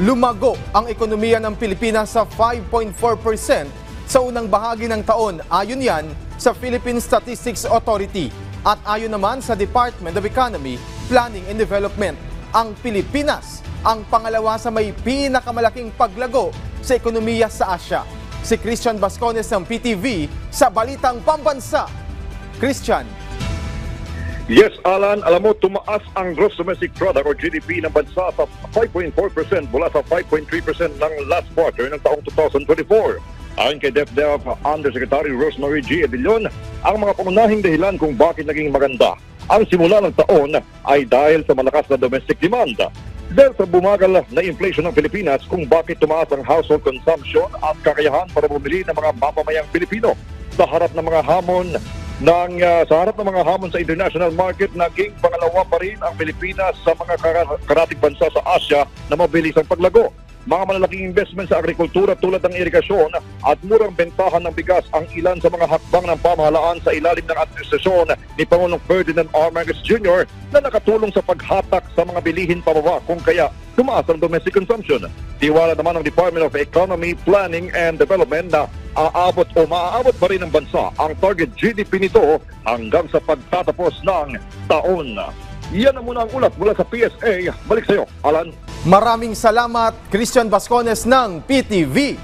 Lumago ang ekonomiya ng Pilipinas sa 5.4% sa unang bahagi ng taon. Ayon yan sa Philippine Statistics Authority. At ayon naman sa Department of Economy, Planning and Development, ang Pilipinas ang pangalawa sa may pinakamalaking paglago sa ekonomiya sa Asia. Si Christian Bascones ng PTV sa Balitang Pambansa. Christian. Yes, Alan, alam mo, tumaas ang gross domestic product o GDP ng bansa sa 5.4% mula sa 5.3% ng last quarter ng taong 2024. Ayon kay DepEd Undersecretary Rosemary G. Edilion, ang mga pangunahing dahilan kung bakit naging maganda ang simula ng taon ay dahil sa malakas na domestic demand. Dahil sa bumagal na inflation ng Pilipinas kung bakit tumaas ang household consumption at kakayahan para bumili ng mga mamamayang Pilipino sa harap ng mga hamon sa international market. Naging pangalawa pa rin ang Pilipinas sa mga karating bansa sa Asia na mabilis ang paglago. Mga malalaking investment sa agrikultura tulad ng irigasyon at murang bentahan ng bigas ang ilan sa mga hakbang ng pamahalaan sa ilalim ng administrasyon ni Pangulong Ferdinand R. Marcos Jr. na nakatulong sa paghatak sa mga bilihin pababa kung kaya tumaas ang domestic consumption. Tiwala naman ng Department of Economy, Planning and Development na maaabot pa rin ng bansa ang target GDP nito hanggang sa pagtatapos ng taon. Yan na muna ang ulat mula sa PSA. Balik sa iyo, Alan. Maraming salamat, Christian Bascones ng PTV.